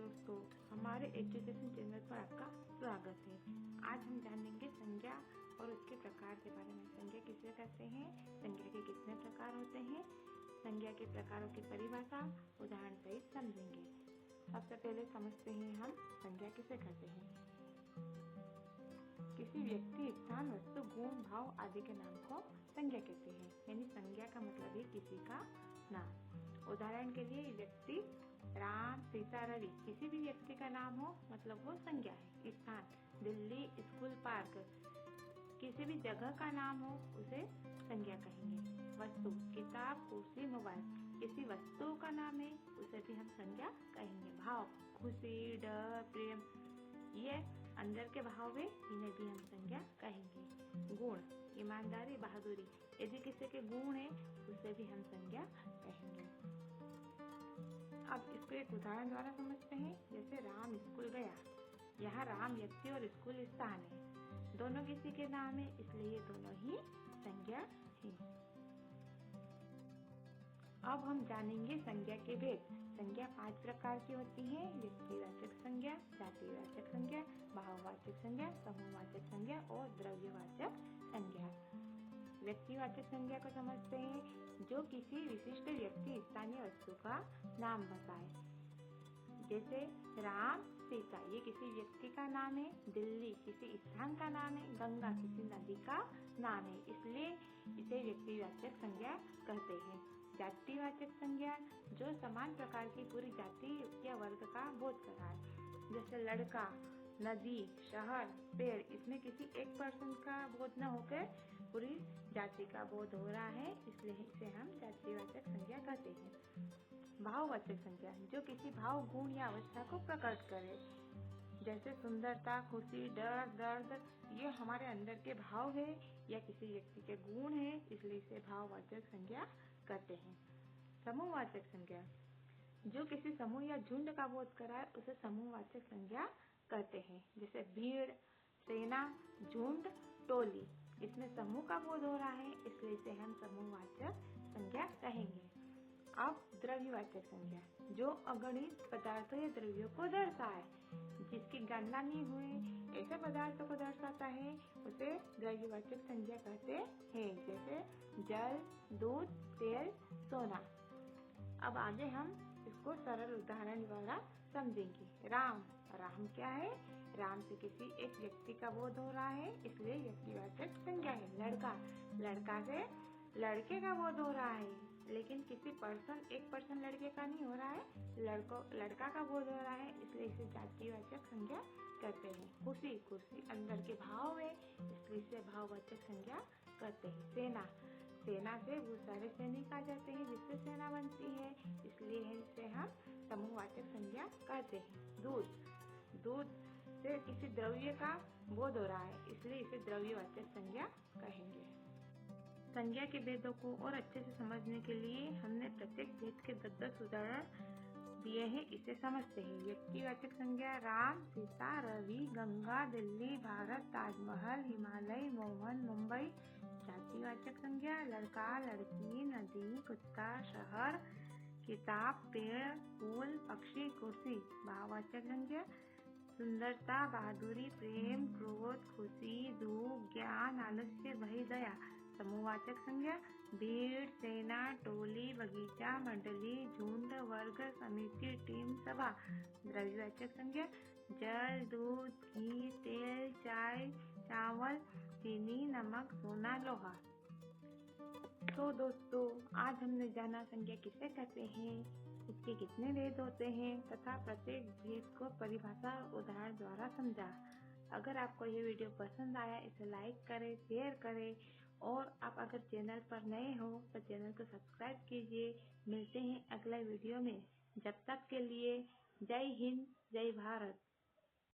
दोस्तों, हमारे education channel पर आपका स्वागत है। आज हम जानेंगे संज्ञा और उसके प्रकार के बारे में। संज्ञा किसे कहते हैं, संज्ञा के कितने प्रकार होते हैं, संज्ञा के प्रकारों की परिभाषा उदाहरण सहित समझेंगे। सबसे पहले समझते हैं हम संज्ञा किसे कहते हैं। किसी व्यक्ति, स्थान, वस्तु, गुण, भाव आदि के नाम को संज्ञा कहते हैं। यानी संज्ञा का मतलब है किसी का नाम। उदाहरण के लिए व्यक्ति राम, सीता, रवि, किसी भी व्यक्ति का नाम हो मतलब वो संज्ञा है। स्थान दिल्ली, स्कूल, पार्क, किसी भी जगह का नाम हो उसे संज्ञा कहेंगे। वस्तु किताब, कुर्सी, मोबाइल, किसी वस्तु का नाम है उसे भी हम संज्ञा कहेंगे। भाव खुशी, डर, प्रेम, ये अंदर के भाव है, इन्हें भी हम संज्ञा कहेंगे। गुण ईमानदारी, बहादुरी, यदि किसी के गुण है उसे भी हम संज्ञा कहेंगे। अब इसको एक उदाहरण द्वारा समझते हैं। जैसे राम स्कूल गया, यहाँ राम व्यक्ति और स्कूल स्थान है, दोनों किसी के नाम है इसलिए दोनों ही संज्ञा है। अब हम जानेंगे संज्ञा के भेद। संज्ञा 5 प्रकार की होती है। व्यक्तिवाचक संज्ञा, जातिवाचक संज्ञा, भाववाचक संज्ञा, समूहवाचक संज्ञा और द्रव्यवाचक संज्ञा। व्यक्तिवाचक संज्ञा को समझते हैं, जो किसी विशिष्ट व्यक्ति, स्थानीय वस्तु का नाम बताए। जैसे राम, सीता, ये किसी व्यक्ति का नाम है। दिल्ली किसी स्थान का नाम है। गंगा किसी नदी का नाम है, इसलिए इसे व्यक्तिवाचक संज्ञा कहते हैं। जातिवाचक संज्ञा जो समान प्रकार की पूरी जाति या वर्ग का बोध कराए। जैसे लड़का, नदी, शहर, पेड़, इसमें किसी एक पर्सन का बोध न होकर पूरी जाति का बोध हो रहा है, इसलिए इसे हम जातिवाचक संज्ञा कहते हैं। भाववाचक संज्ञा जो किसी भाव, गुण या अवस्था को प्रकट करे। जैसे सुंदरता, खुशी, डर, दर्द, ये हमारे अंदर के भाव है या किसी व्यक्ति के गुण है, इसलिए इसे भाववाचक संज्ञा कहते हैं। समूहवाचक संज्ञा जो किसी समूह या झुंड का बोध कराए उसे समूहवाचक संज्ञा कहते हैं। जैसे भीड़, सेना, झुंड, टोली, इसमें समूह का बोध हो रहा है इसलिए इसे हम समूहवाचक संज्ञा कहेंगे। अब द्रव्यवाचक संज्ञा जो अगणित पदार्थों या द्रव्यों को दर्शाए, जिसकी गणना नहीं हुई ऐसे पदार्थों को दर्शाता है उसे द्रव्यवाचक संज्ञा कहते हैं। जैसे जल, दूध, तेल, सोना। अब आगे हम इसको सरल उदाहरण द्वारा समझेंगे। राम, राम क्या है? राम से किसी एक व्यक्ति का बोध हो रहा है इसलिए व्यक्तिवाचक संज्ञा है। लड़का, लड़का से लड़के का बोध हो रहा है, लेकिन किसी एक पर्सन लड़के का नहीं हो रहा है, लड़का का बोध हो रहा है इसलिए इसे जातिवाचक संज्ञा कहते हैं। खुशी, खुशी अंदर के भाव है इसलिए इसे भाववाचक संज्ञा कहते हैं। सेना, सेना से बहुत सारे सैनिक आ जाते हैं जिससे सेना बनती है, इसलिए इसे हम समूहवाचक संज्ञा कहते हैं। दूध, दूध से किसी द्रव्य का बोध हो रहा है इसलिए इसे द्रव्यवाचक संज्ञा कहेंगे। संज्ञा के भेदों को और अच्छे से समझने के लिए हमने प्रत्येक भेद के 10 उदाहरण दिए हैं, इसे समझते हैं। व्यक्तिवाचक संज्ञा राम, सीता, रवि, गंगा, दिल्ली, भारत, ताजमहल, हिमालय, मोहन, मुंबई। जातिवाचक संज्ञा लड़का, लड़की, नदी, कुत्ता, शहर, किताब, पेड़, फूल, पक्षी, कुर्सी। भाववाचक संज्ञा सुंदरता, बहादुरी, प्रेम, क्रोध, खुशी, दुख, ज्ञान, आलस्य, भय, दया। समूहवाचक संज्ञा भीड़, सेना, टोली, बगीचा, मंडली, झुंड, वर्ग, समिति, टीम, सभा। द्रव्यवाचक संज्ञा जल, दूध, घी, तेल, चाय, चावल, चीनी, नमक, सोना, लोहा। तो दोस्तों, आज हमने जाना संज्ञा किसे कहते हैं, इसके कितने भेद होते हैं तथा प्रत्येक भेद को परिभाषा और उदाहरण द्वारा समझा। अगर आपको ये वीडियो पसंद आया इसे लाइक करें, शेयर करें और आप अगर चैनल पर नए हो तो चैनल को सब्सक्राइब कीजिए। मिलते हैं अगले वीडियो में। जब तक के लिए जय हिंद, जय भारत।